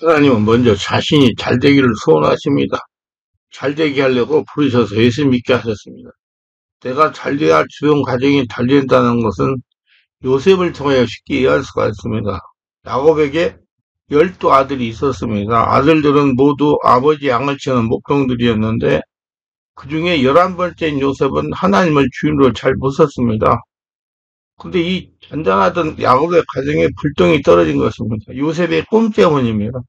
하나님은 먼저 자신이 잘되기를 소원하십니다. 잘되게 하려고 부르셔서 예수 믿게 하셨습니다. 내가 잘돼야 주변 가정이 잘된다는 것은 요셉을 통하여 쉽게 이해할 수가 있습니다. 야곱에게 12아들이 있었습니다. 아들들은 모두 아버지 양을 치는 목동들이었는데 그 중에 11번째인 요셉은 하나님을 주인으로 잘 못 썼습니다. 근데 이 잔잔하던 야곱의 가정에 불똥이 떨어진 것입니다. 요셉의 꿈 때문입니다.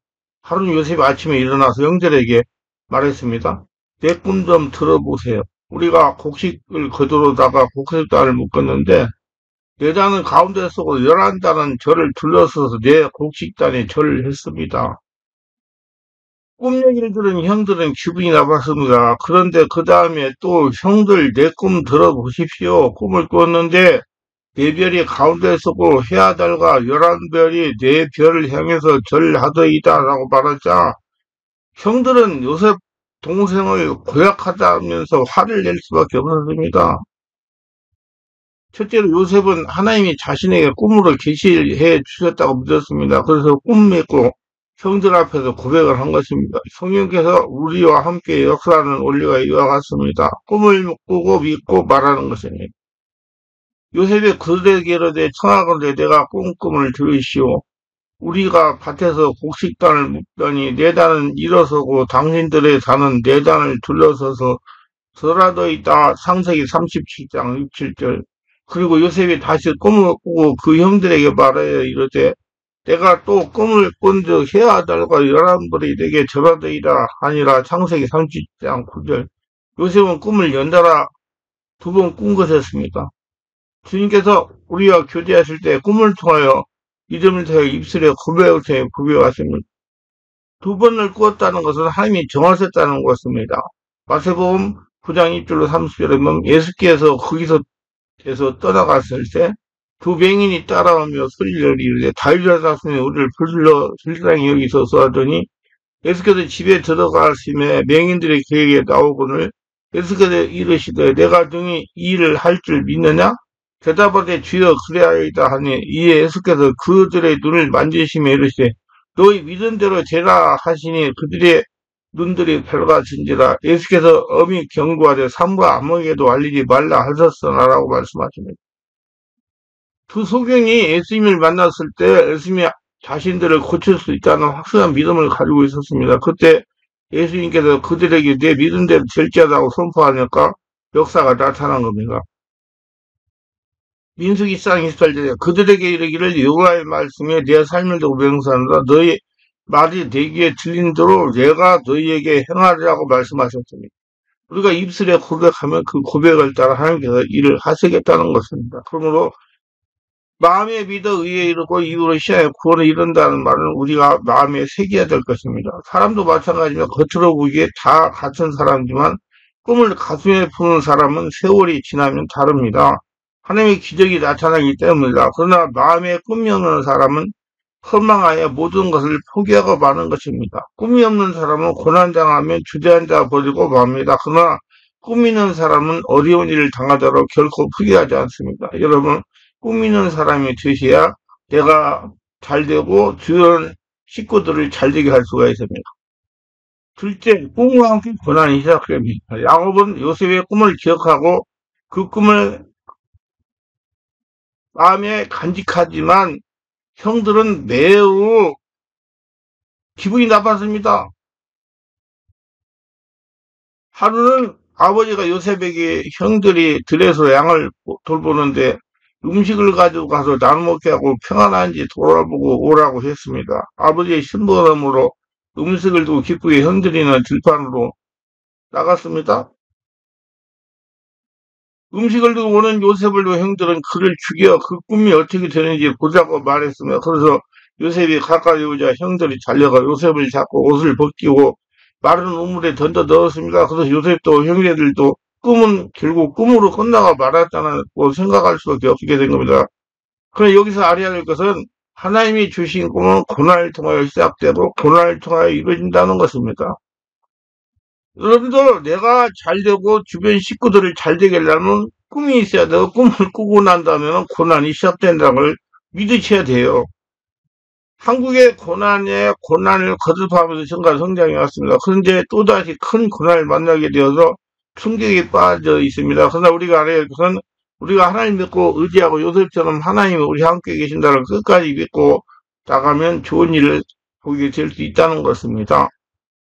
하루는 요셉이 아침에 일어나서 형제에게 말했습니다. 내 꿈 좀 들어보세요. 우리가 곡식을 거두러다가 곡식단을 묶었는데 네 단은 가운데 서고 11단은 저를 둘러서서 내 곡식단에 절을 했습니다. 꿈 얘기를 들은 형들은 기분이 나빴습니다. 그런데 그 다음에 또 형들 내 꿈 들어보십시오. 꿈을 꿨는데 네 별이 가운데 서고 해와 달과 11별이 네 별을 향해서 절하더이다 라고 말하자 형들은 요셉 동생을 고약하다면서 화를 낼 수밖에 없었습니다. 첫째로 요셉은 하나님이 자신에게 꿈으로 계시해 주셨다고 믿었습니다. 그래서 꿈 맺고 형들 앞에서 고백을 한 것입니다. 성령께서 우리와 함께 역사하는 원리가 이와 같습니다. 꿈을 꾸고 믿고 말하는 것입니다. 요셉이 그들에게로 내 청하건대 내가 꿈을 들으시오. 우리가 밭에서 곡식단을 묶더니 네 단은 일어서고 당신들의 단은 네 단을 둘러서서 설하더 있다. 창세기 37장 67절. 그리고 요셉이 다시 꿈을 꾸고 그 형들에게 말하여 이르되 내가 또 꿈을 꾼즉 해와 달과 11벌이 내게 절하더이다 하니라. 창세기 30장 9절. 요셉은 꿈을 연달아 두 번 꾼 것이었습니다. 주님께서 우리와 교제하실 때 꿈을 통하여 믿음을 통하여 입술에 고백을 통해 고백하십니다. 두 번을 꾸었다는 것은 하나님이 정하셨다는 것입니다. 마태복음 9장 1절로 30절에 보면 예수께서 거기서 떠나갔을 때 두 맹인이 따라오며 소리를 이르되 다윗의 자손이 우리를 불러 불쌍히 여기소서 하더니 예수께서 집에 들어가심에 맹인들이 그에게 나오거늘 예수께서 이르시되 내가 능히 이 일을 할 줄 믿느냐? 대답하되 주여 그래야이다 하니 이에 예수께서 그들의 눈을 만지시며 이르시되 너희 믿은 대로 되라 하시니 그들의 눈들이 밝아진지라. 예수께서 엄히 경고하되 삼가 아무에게도 알리지 말라 하셨으나라고 말씀하십니다. 두 소경이 예수님을 만났을 때 예수님이 자신들을 고칠 수 있다는 확실한 믿음을 가지고 있었습니다. 그때 예수님께서 그들에게 내 믿은 대로 될지하다고 선포하니까 역사가 나타난 겁니다. 민수기 4장 28절에 그들에게 이르기를 여호와의 말씀에 내 삶을 두고 맹세하노라. 너희 말이 내 귀에 들린 대로 내가 너희에게 행하리라고 말씀하셨습니다. 우리가 입술에 고백하면 그 고백을 따라 하나님께서 일을 하시겠다는 것입니다. 그러므로 마음에 믿어 의에 이르고 입으로 시하여 구원에 이른다는 말은 우리가 마음에 새겨야 될 것입니다. 사람도 마찬가지며 겉으로 보기에 다 같은 사람이지만 꿈을 가슴에 푸는 사람은 세월이 지나면 다릅니다. 하나님의 기적이 나타나기 때문이다. 그러나 마음에 꿈이 없는 사람은 허망하여 모든 것을 포기하고 마는 것입니다. 꿈이 없는 사람은 고난당하면 주저앉아 버리고 맙니다. 그러나 꿈이 있는 사람은 어려운 일을 당하더라도 결코 포기하지 않습니다. 여러분, 꿈이 있는 사람이 되셔야 내가 잘되고 주변 식구들을 잘되게 할 수가 있습니다. 둘째, 꿈과 함께 고난이 시작됩니다. 야곱은 요셉의 꿈을 기억하고 그 꿈을 마음에 간직하지만 형들은 매우 기분이 나빴습니다. 하루는 아버지가 요셉에게 형들이 들에서 양을 돌보는데 음식을 가지고 가서 나눠 먹게 하고 평안한지 돌아보고 오라고 했습니다. 아버지의 심부름으로 음식을 두고 기쁘게 형들이는 들판으로 나갔습니다. 음식을 두고 오는 요셉을 두고 형들은 그를 죽여 그 꿈이 어떻게 되는지 보자고 말했으며 그래서 요셉이 가까이 오자 형들이 달려가 요셉을 잡고 옷을 벗기고 마른 우물에 던져 넣었습니다. 그래서 요셉도 형제들도 꿈은 결국 꿈으로 끝나가 말았다는 생각할 수밖에 없게 된 겁니다. 그러나 여기서 알아야 될 것은 하나님이 주신 꿈은 고난을 통하여 시작되고 고난을 통하여 이루어진다는 것입니다. 여러분도 내가 잘되고 주변 식구들을 잘되게 하려면 꿈이 있어야 되고 꿈을 꾸고 난 다음에는 고난이 시작된다는 걸 믿으셔야 돼요. 한국의 고난에 고난을 거듭하면서 증가 성장해 왔습니다. 그런데 또다시 큰 고난을 만나게 되어서 충격에 빠져 있습니다. 그러나 우리가 알아야 할 것은 우리가 하나님 믿고 의지하고 요셉처럼 하나님이 우리 함께 계신다를 끝까지 믿고 나가면 좋은 일을 보게 될 수 있다는 것입니다.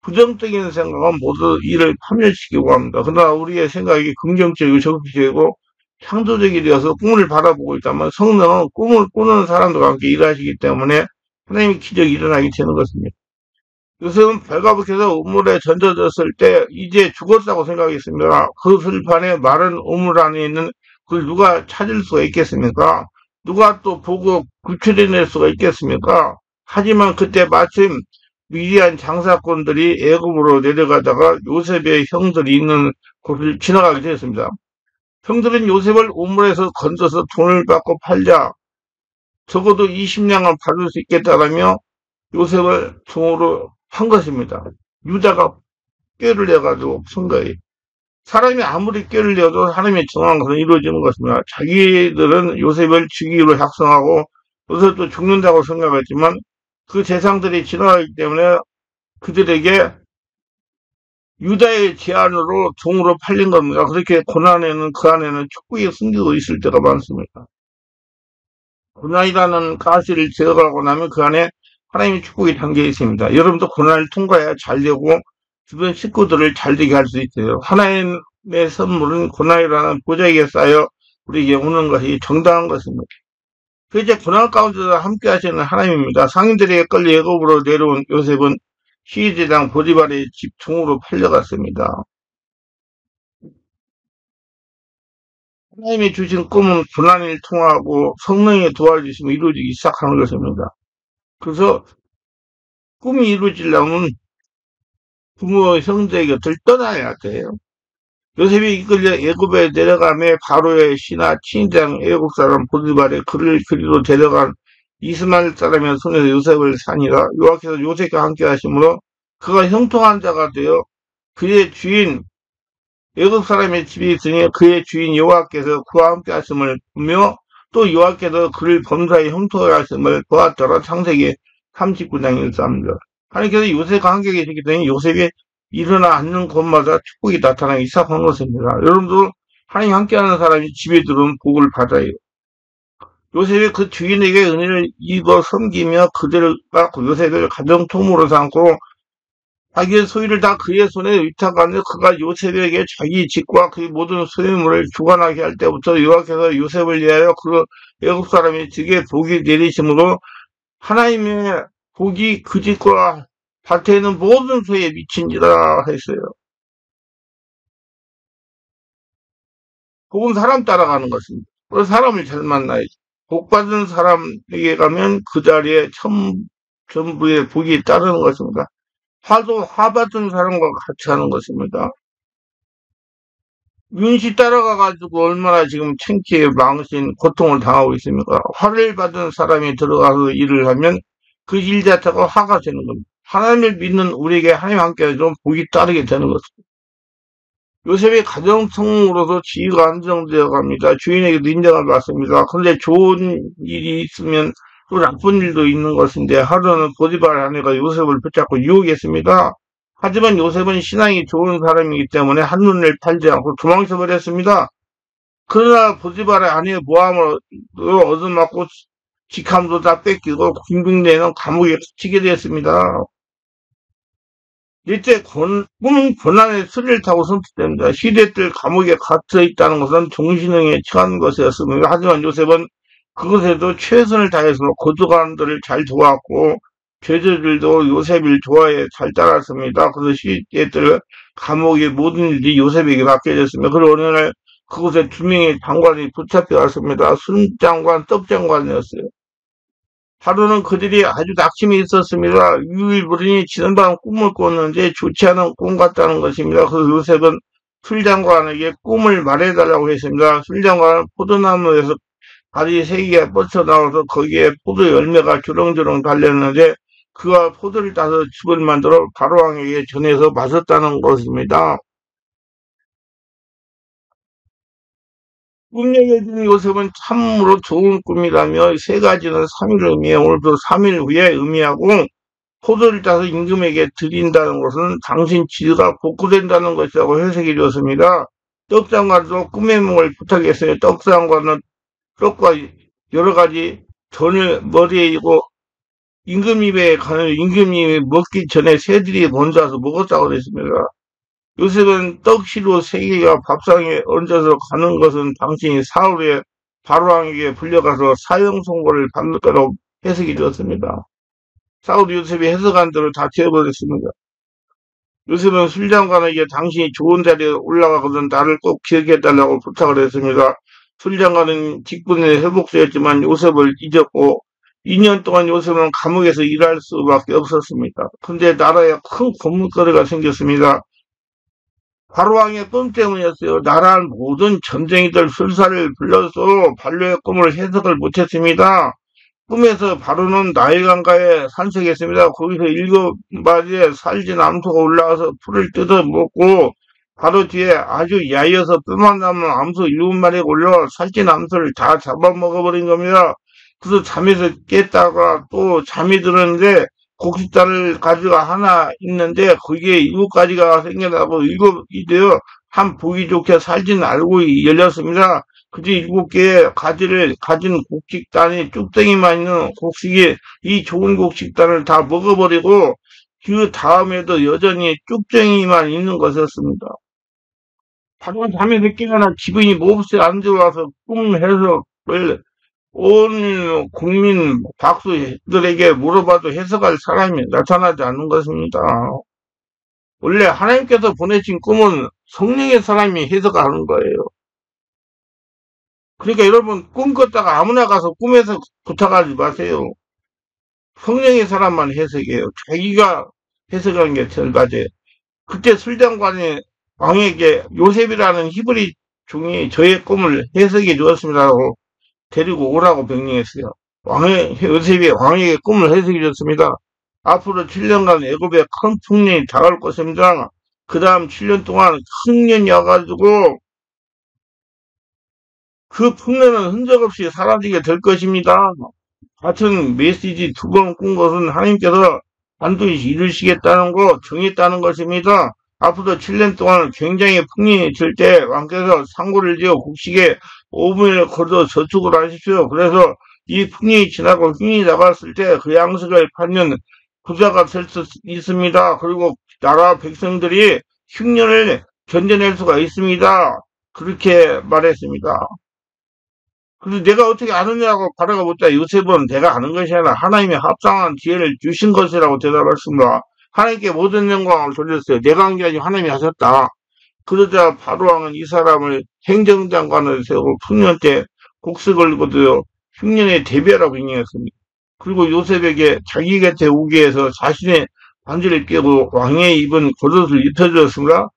부정적인 생각은 모두 일을 파멸시키고 합니다. 그러나 우리의 생각이 긍정적이고 적극적이고 창조적이 되어서 꿈을 바라보고 있다면 성령은 꿈을 꾸는 사람들과 함께 일하시기 때문에 하나님의 기적이 일어나게 되는 것입니다. 요셉은 발가벗겨서 우물에 던져졌을 때 이제 죽었다고 생각했습니다. 그 들판에 마른 우물 안에 있는 그걸 누가 찾을 수가 있겠습니까? 누가 또 보고 구출해낼 수가 있겠습니까? 하지만 그때 마침 미디안 장사꾼들이 애굽으로 내려가다가 요셉의 형들이 있는 곳을 지나가게 되었습니다. 형들은 요셉을 우물에서 건져서 돈을 받고 팔자 적어도 20냥은 받을 수 있겠다라며 요셉을 종으로 판 것입니다. 유다가 꾀를 내가지고 푼 거예요. 사람이 아무리 꾀를 내도 하나님의 정한 것은 이루어지는 것입니다. 자기들은 요셉을 죽이기로 작성하고 요셉도 죽는다고 생각했지만 그 재상들이 지나가기 때문에 그들에게 유다의 제안으로 종으로 팔린 겁니다. 그렇게 고난에는 그 안에는 축복이 숨기고 있을 때가 많습니다. 고난이라는 가시를 제거하고 나면 그 안에 하나님의 축복이 담겨 있습니다. 여러분도 고난을 통과해야 잘 되고 주변 식구들을 잘 되게 할 수 있어요. 하나님의 선물은 고난이라는 보좌에게 쌓여 우리에게 오는 것이 정당한 것입니다. 그 이제 고난 가운데서 함께 하시는 하나님입니다. 상인들에게 끌려 애굽으로 내려온 요셉은 시위대장 보디발의 집 종으로 팔려갔습니다. 하나님이 주신 꿈은 고난을 통하고 성령의 도와주심을 이루어지기 시작하는 것입니다. 그래서 꿈이 이루어지려면 부모 형제의 곁을 떠나야 돼요. 요셉이 이끌려 애굽에 내려가며 바로의 신하 친장 애굽 사람 보디발의 그를 그리로 데려간 이스마엘 사람의 손에서 요셉을 산이라 여호와께서 요셉과 함께 하심으로 그가 형통한 자가 되어 그의 주인 애굽 사람의 집에 있으니 그의 주인 여호와께서 그와 함께 하심을 보며 또 여호와께서 그를 범사에 형통하게 하심을 보았더라. 창세기 39장 1절입니다. 하나님께서 요셉과 함께 계시기 때문에 요셉이 일어나 앉는 곳마다 축복이 나타나기 시작한 것입니다. 여러분도 하나님 함께하는 사람이 집에 들어오면 복을 받아요. 요셉이 그 주인에게 은혜를 입어 섬기며 그들과 요셉을 가정통으로 삼고 자기의 소유를 다 그의 손에 위탁하며 그가 요셉에게 자기 집과 그의 모든 소유물을 주관하게 할 때부터 여호와께서 요셉을 위하여 그 애굽 사람이 집에 복이 내리심으로 하나님의 복이 그 집과 밭에 있는 모든 소에 미친지라 했어요. 복은 사람 따라가는 것입니다. 그래서 사람을 잘 만나야죠. 복 받은 사람에게 가면 그 자리에 전부의 복이 따르는 것입니다. 화 받은 사람과 같이 하는 것입니다. 윤씨 따라가가지고 얼마나 지금 창피해 망신, 고통을 당하고 있습니까? 화를 받은 사람이 들어가서 일을 하면 그 일 자체가 화가 되는 겁니다. 하나님을 믿는 우리에게 하나님 함께 해서 복이 따르게 되는 것입니다. 요셉의 가정통으로서 지위가 안정되어 갑니다. 주인에게도 인정을 받습니다. 그런데 좋은 일이 있으면 또 나쁜 일도 있는 것인데 하루는 보디발 아내가 요셉을 붙잡고 유혹했습니다. 하지만 요셉은 신앙이 좋은 사람이기 때문에 한눈을 팔지 않고 도망쳐 버렸습니다. 그러나 보디발의 아내의 모함을 얻어맞고 직함도 다 뺏기고 빙빙대는 감옥에 갇히게 되었습니다. 이때 꿈은 고난의 스릴 타고 선택됩니다. 시대들 감옥에 갇혀 있다는 것은 종신형에 처한 것이었습니다. 하지만 요셉은 그것에도 최선을 다해서 고독한들을 잘 도왔고 죄자들도 요셉을 좋아해 잘 따랐습니다. 그래서 시대들 감옥의 모든 일이 요셉에게 맡겨졌습니다. 그리고 어느 날 그곳에 두 명의 장관이 붙잡혀 왔습니다. 순장관, 떡장관이었어요. 하루는 그들이 아주 낙심이 있었습니다. 유일부른이 지난밤 꿈을 꿨는데 좋지 않은 꿈 같다는 것입니다. 그래서 요셉은 술장관에게 꿈을 말해달라고 했습니다. 술장관은 포도나무에서 다리 3개가 뻗쳐나와서 거기에 포도 열매가 주렁주렁 달렸는데 그가 포도를 따서 즙을 만들어 바로왕에게 전해서 마셨다는 것입니다. 꿈 얘기해주는 요셉은 참으로 좋은 꿈이라며 세 가지는 3일 의미해 오늘도 3일 후에 의미하고 포도를 따서 임금에게 드린다는 것은 당신 지위가 복구된다는 것이라고 해석해 주었습니다. 떡상과도 꿈의夢을 부탁했어요. 떡상과는 떡과 여러 가지 전을 머리에 이고 임금 입에 가는 임금이 먹기 전에 새들이 먼저 와서 먹었다고 그랬습니다. 요셉은 떡시로 세 개가 밥상에 얹어서 가는 것은 당신이 사울의 바로왕에게 불려가서 사형 선고를 받을 거라고 해석이 되었습니다. 사울이 요셉이 해석한 대로 다 되어버렸습니다. 요셉은 술장관에게 당신이 좋은 자리에 올라가거든 나를 꼭 기억해달라고 부탁을 했습니다. 술장관은 직분에 회복되었지만 요셉을 잊었고 2년 동안 요셉은 감옥에서 일할 수밖에 없었습니다. 근데 나라에 큰 고문거리가 생겼습니다. 바로왕의 꿈 때문이었어요. 나라의 모든 전쟁이들 술사를 불러서 반려의 꿈을 해석을 못했습니다. 꿈에서 바로는 나일강가에 산책했습니다. 거기서 7마리의 살진 암소가 올라와서 풀을 뜯어 먹고 바로 뒤에 아주 야이어서 뼈만 남은 암소 7마리가 올라와 살찐 암소를 다 잡아먹어버린 겁니다. 그래서 잠에서 깼다가 또 잠이 들었는데 곡식단을 가지고 하나 있는데 거기에 7가지가 생겨나고 7이 되어 한 보기 좋게 살진 알고 열렸습니다. 그저 7개의 가지를 가진 곡식단이 쭉덩이만 있는 곡식이 이 좋은 곡식단을 다 먹어버리고 그 다음에도 여전히 쭉덩이만 있는 것이었습니다. 바로 잠에서 깨어나 기분이 몹시 안 좋아서 꿈 해석을 온 국민 박수들에게 물어봐도 해석할 사람이 나타나지 않는 것입니다. 원래 하나님께서 보내신 꿈은 성령의 사람이 해석하는 거예요. 그러니까 여러분 꿈 꿨다가 아무나 가서 꿈에서 부탁하지 마세요. 성령의 사람만 해석해요. 자기가 해석하는 게 제일 맞아요. 그때 술장관이 왕에게 요셉이라는 히브리 종이 저의 꿈을 해석해 주었습니다라고 데리고 오라고 명령했어요. 요셉이 왕에게 꿈을 해석해 줬습니다. 앞으로 7년간 애굽에 큰 풍년이 다가올 것입니다. 그 다음 7년 동안 흑년이 와가지고 그 풍년은 흔적 없이 사라지게 될 것입니다. 같은 메시지 2번 꾼 것은 하나님께서 반드시 이루시겠다는 거 정했다는 것입니다. 앞으로 7년 동안 굉장히 풍년이 질 때 왕께서 상고를 지어 곡식에 5분을 걸어 저축을 하십시오. 그래서 이 풍년이 지나고 흉이 나갔을 때 그 양식을 받는 부자가 될 수 있습니다. 그리고 나라 백성들이 흉년을 견뎌낼 수가 있습니다. 그렇게 말했습니다. 그래서 내가 어떻게 아느냐고 바라가 묻자 요셉은 내가 아는 것이 아니라 하나님의 합당한 기회를 주신 것이라고 대답했습니다. 하나님께 모든 영광을 돌렸어요. 내가 한 게 아니고 하나님이 하셨다. 그러자 바로왕은 이 사람을 행정장관을 세우고 풍년 때 곡식을 거두어 흉년의 대비하라고 명령했습니다. 그리고 요셉에게 자기 곁에 오게 해서 자신의 반지를 깨고 왕의 입은 겉옷을 입혀주었습니다.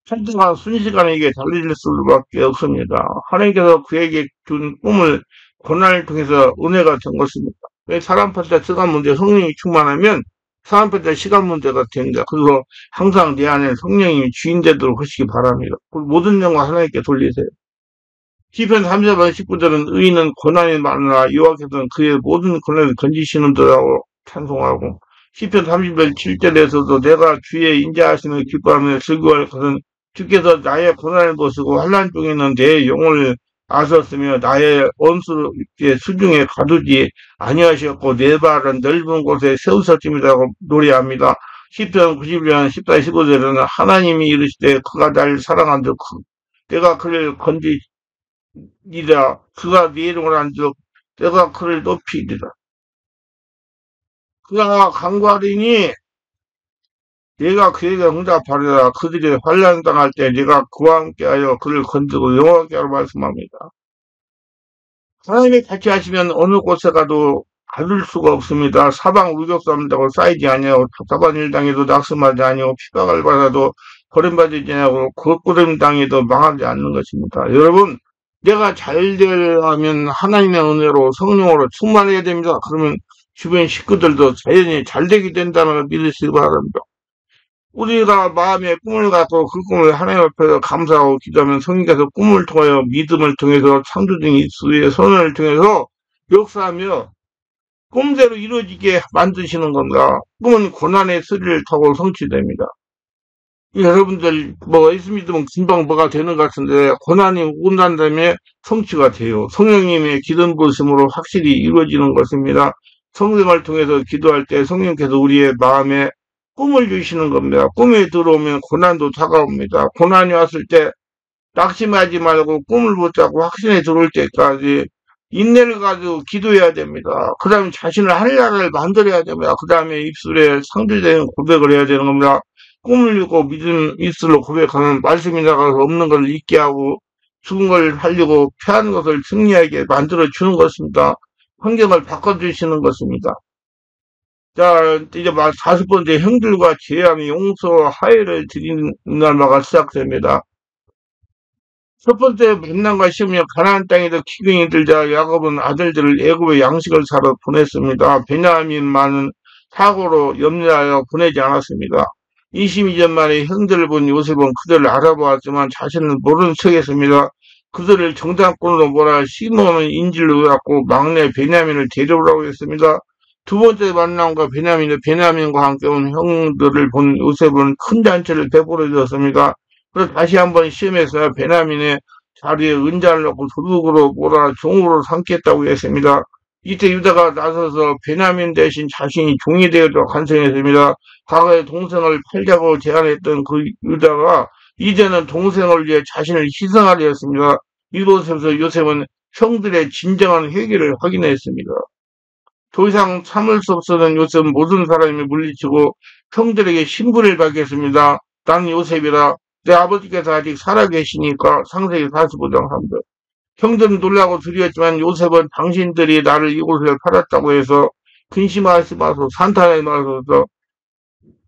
한동안 순식간에 이게 달라질 수밖에 없습니다. 하나님께서 그에게 준 꿈을 고난을 통해서 은혜가 된 것입니다. 왜 사람한테 시간 문제, 성령이 충만하면 사람한테 시간 문제가 됩니다. 그래서 항상 내 안에 성령이 주인 되도록 하시기 바랍니다. 모든 영광 하나님께 돌리세요. 시편 34편 19절은 의인은 고난이 많으나 여호와께서는 그의 모든 고난을 건지시는도라고 찬송하고 시편 30편 7절에서도 내가 주의 인자하시는 기뻐하며 즐거워할 것은 주께서 나의 고난을 보시고 환난 중에는 내 영혼을 아셨으며 나의 원수의 수중에 가두지 아니하셨고 내 발은 넓은 곳에 세우셨습니다라고 노래합니다. 시편 91편 14, 15절에는 하나님이 이르시되 그가 날 사랑한즉 내가 그를 건지리라 그가 내 이름을 한즉 내가 그를 높이리라. 그가 강구하리니 내가 그에게 응답하리라. 그들이 환난 당할 때 내가 그와 함께하여 그를 건지고 영원하게 하라 말씀합니다. 하나님이 같이 하시면 어느 곳에 가도 가둘 수가 없습니다. 사방 우격삼다고 쌓이지 아니하고 답답한 일 당해도 낙심하지 아니하고 핍박을 받아도 버림받지 아니하고 거꾸름 당해도 망하지 않는 것입니다. 여러분 내가 잘 되려면 하나님의 은혜로 성령으로 충만해야 됩니다. 그러면 주변 식구들도 자연히 잘 되게 된다는 걸 믿으시기 바랍니다. 우리가 마음에 꿈을 갖고 그 꿈을 하나님 앞에서 감사하고 기도하면 성령께서 꿈을 통하여 믿음을 통해서 창조적인 수의 선언을 통해서 역사하며 꿈대로 이루어지게 만드시는 겁니다. 꿈은 고난의 스리를 타고 성취됩니다. 여러분들 뭐 예수 믿으면 금방 뭐가 되는 것 같은데 고난이 오고 난 다음에 성취가 돼요. 성령님의 기름 부으심으로 확실히 이루어지는 것입니다. 성령을 통해서 기도할 때 성령께서 우리의 마음에 꿈을 주시는 겁니다. 꿈에 들어오면 고난도 다가옵니다. 고난이 왔을 때 낙심하지 말고 꿈을 붙잡고 확신에 들어올 때까지 인내를 가지고 기도해야 됩니다. 그 다음에 자신을 하늘나라를 만들어야 됩니다. 그 다음에 입술에 상들되는 고백을 해야 되는 겁니다. 꿈을 읽고 믿음 입술로 고백하는 말씀이 나가서 없는 걸 잊게 하고 죽은 걸 살리고 패한 것을 승리하게 만들어 주는 것입니다. 환경을 바꿔주시는 것입니다. 자, 이제 40번째 형들과 제함이 용서 하해를 드리는 날마가 시작됩니다. 첫 번째 만남과 시험이 가나안 땅에서 기근이 들자 야곱은 아들들을 애굽의 양식을 사러 보냈습니다. 베냐민만은 사고로 염려하여 보내지 않았습니다. 22년 만에 형들을 본 요셉은 그들을 알아보았지만 자신은 모르는 척했습니다. 그들을 정탐꾼으로 몰아 시몬은 인질로 갖고 막내 베냐민을 데려오라고 했습니다. 두 번째 만남과 베냐민과 함께 온 형들을 본 요셉은 큰 잔치를 베풀어 주었습니다. 그래서 다시 한번 시험해서 베냐민의 자리에 은자를 넣고 도둑으로 몰아 종으로 삼겠다고 했습니다. 이때 유다가 나서서 베냐민 대신 자신이 종이 되어도 간청했습니다. 과거에 동생을 팔자고 제안했던 그 유다가 이제는 동생을 위해 자신을 희생하려 했습니다. 이곳에서 요셉은 형들의 진정한 회개를 확인했습니다. 더 이상 참을 수 없어는 요셉은 모든 사람이 물리치고 형들에게 신분을 받겠습니다. 나는 요셉이라 내 아버지께서 아직 살아계시니까 창세기 45장 3절. 형들은 놀라고 두려웠지만 요셉은 당신들이 나를 이곳에 팔았다고 해서 근심하지 마소 산탄하지 마소서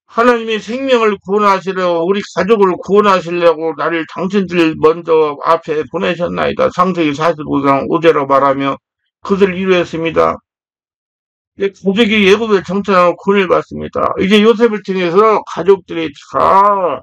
하나님이 생명을 구원하시려고 우리 가족을 구원하시려고 나를 당신들 먼저 앞에 보내셨나이다. 창세기 45장 5절로 말하며 그들을 위로했습니다. 가족이 애굽에 정착하고 구원을 받습니다. 이제 요셉을 통해서 가족들이 다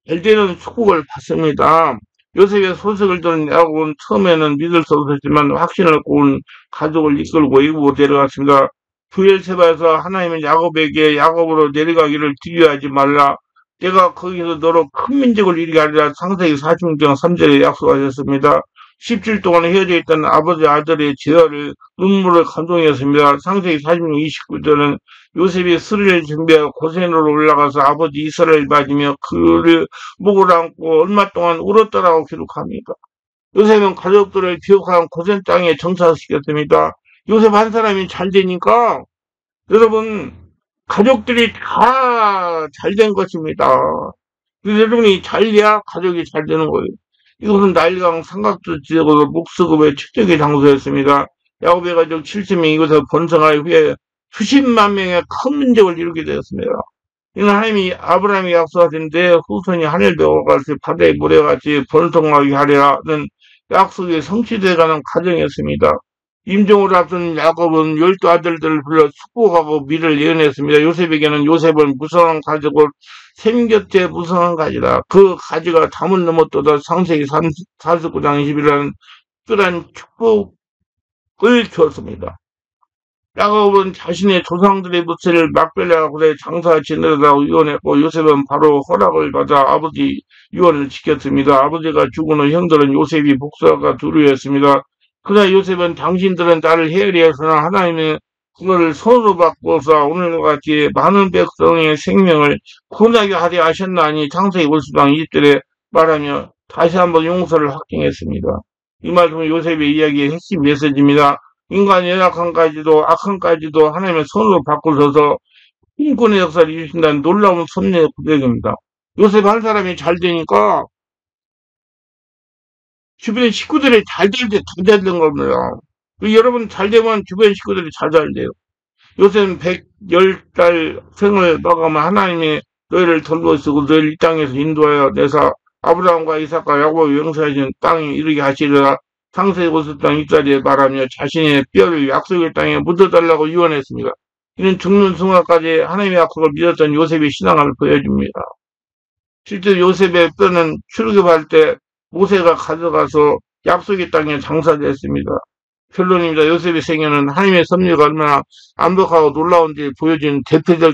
잘되는 축복을 받습니다. 요셉의 소식을 들은 야곱은 처음에는 믿을 수 없었지만 확신을 꾸은 가족을 이끌고 애굽으로 데려갔습니다. 부엘세바에서 하나님은 야곱에게 야곱으로 내려가기를 두려워하지 말라. 내가 거기서 너로 큰 민족을 이루게 하리라. 창세기 46장 3절에 약속하셨습니다. 17일 동안 헤어져 있던 아버지 아들의 제어를 눈물을 감동했습니다. 창세기 46장 29절은 요셉이 스리를 준비하고 고센으로 올라가서 아버지 이스라엘 맞으며 그를 목을 안고 얼마 동안 울었다라고 기록합니다. 요셉은 가족들을 기억한 고센 땅에 정착시켰습니다. 요셉 한 사람이 잘 되니까 여러분 가족들이 다 잘 된 것입니다. 여러분이 잘 돼야 가족이 잘 되는 거예요. 이것은 나일강 삼각도 지역으로 목수급의 축적의 장소였습니다. 야곱의 가족 70명이 이곳에서 번성할 후에 수십만 명의 큰 민족을 이루게 되었습니다. 이는 하나님이 아브라함이 약속하신데 후손이 하늘배와 같이 바다의 모래같이 번성하게 하려는 약속이 성취되어가는 과정이었습니다. 임종을 앞둔 야곱은 12 아들들을 불러 축복하고 미를 예언했습니다. 요셉에게는 요셉은 무성한 가족을 샘 곁에 무성한 가지라. 그 가지가 담을 넘어떠다 창세기 49장 20일이라는 특별한 축복을 주었습니다. 야곱은 자신의 조상들의 묻세를 막벨레하고 그래 장사 지내라고 유언했고 요셉은 바로 허락을 받아 아버지 유언을 지켰습니다. 아버지가 죽은 후 형들은 요셉이 복수하가 두려워했습니다. 그러나 요셉은 당신들은 나를 헤아려 했으나 하나님의 그거를 손으로 바꿔서 오늘과 같이 많은 백성의 생명을 구원하게 하려 하셨나니 창세기 50장 20절에 말하며 다시 한번 용서를 확증했습니다. 이 말씀은 요셉의 이야기의 핵심 메시지입니다. 인간의 연약함까지도 악함까지도 하나님의 손으로 바꾸셔서 인권의 역사를 이루신다는 놀라운 섭리의 고백입니다. 요셉 한 사람이 잘 되니까 주변 식구들이 잘 될 때 다 잘 된 겁니다. 여러분 잘 되면 주변 식구들이 잘 돼요. 요새는 110달 생을 마감한 하나님이 너희를 돌보시고 너희를 이 땅에서 인도하여 내사 아브라함과 이삭과 야곱을 용서하신 땅에 이르게 하시리라. 창세기 50장 2절에 말하며 자신의 뼈를 약속의 땅에 묻어달라고 유언했습니다. 이는 죽는 순간까지 하나님의 약속을 믿었던 요셉의 신앙을 보여줍니다. 실제 요셉의 뼈는 출급할 때 모세가 가져가서 약속의 땅에 장사됐습니다. 결론입니다. 요셉의 생애는 하나님의 섭리가 얼마나 완벽하고 놀라운지 보여주는 대표적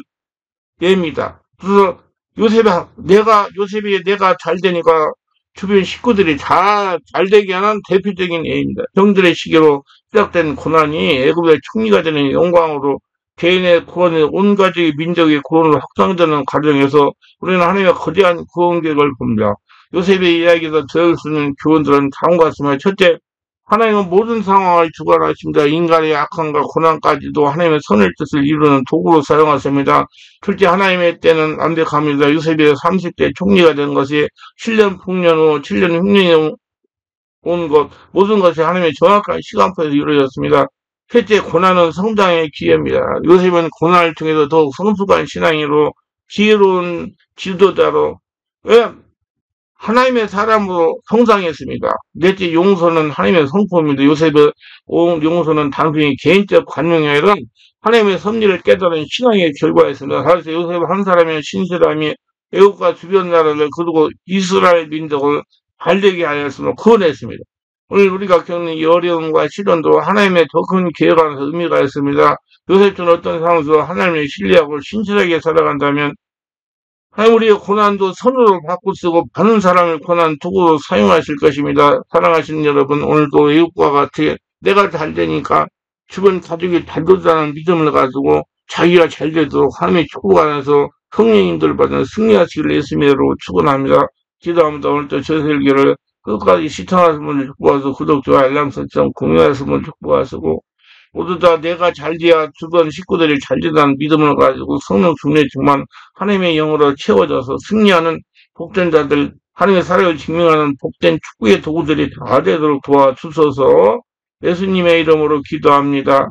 예입니다. 그래서 요셉이 내가 잘 되니까 주변 식구들이 잘 되게 하는 대표적인 예입니다. 형들의 시기로 시작된 고난이 애굽의 총리가 되는 영광으로 개인의 구원에 온 가족의 민족의 구원으로 확장되는 과정에서 우리는 하나님의 거대한 구원 계획을 봅니다. 요셉의 이야기에서 들을 수 있는 교훈들은 다음과 같습니다. 첫째, 하나님은 모든 상황을 주관하십니다. 인간의 악함과 고난까지도 하나님의 선을 뜻을 이루는 도구로 사용하십니다. 둘째, 하나님의 때는 완벽합니다. 요셉이 30대 총리가 된 것이 7년 풍년 후 7년 흉년이 온 것, 모든 것이 하나님의 정확한 시간표에서 이루어졌습니다. 셋째, 고난은 성장의 기회입니다. 요셉은 고난을 통해서 더욱 성숙한 신앙으로 지혜로운 지도자로 하나님의 사람으로 성장했습니다. 넷째, 용서는 하나님의 성품입니다. 요셉의 용서는 단순히 개인적 관용이 아니라 하나님의 섭리를 깨달은 신앙의 결과였습니다. 사실 요셉 한 사람의 신실함이 애국과 주변 나라를 그리고 이스라엘 민족을 발되게 하였으므로 구원했습니다. 오늘 우리가 겪는 이 어려움과 시련도 하나님의 더 큰 계획 안에서 의미가 있습니다. 요셉처럼 어떤 상황에서 하나님을 신뢰하고 신실하게 살아간다면 하나님 우리의 고난도 선으로 바꿔 쓰고 많은 사람을 고난 도구로 사용하실 것입니다. 사랑하시는 여러분, 오늘도 애국과 같이 내가 잘 되니까 주변 가족이 잘 되자는 믿음을 가지고 자기가 잘 되도록 하나님의 축복 안에서 성령님들 받은 승리하시기를 예수님으로 축원합니다. 기도합니다. 오늘도 저설교를 끝까지 시청하시는 분들 축복하시고 구독, 좋아요, 알람 설정, 공유하시는 분들 축복하시고 모두 다 내가 잘 돼야 주변 식구들이 잘 된다는 믿음을 가지고 성령 중례 중만 하나님의 영으로 채워져서 승리하는 복된 자들, 하나님의 사랑을 증명하는 복된 축구의 도구들이 다 되도록 도와주소서. 예수님의 이름으로 기도합니다.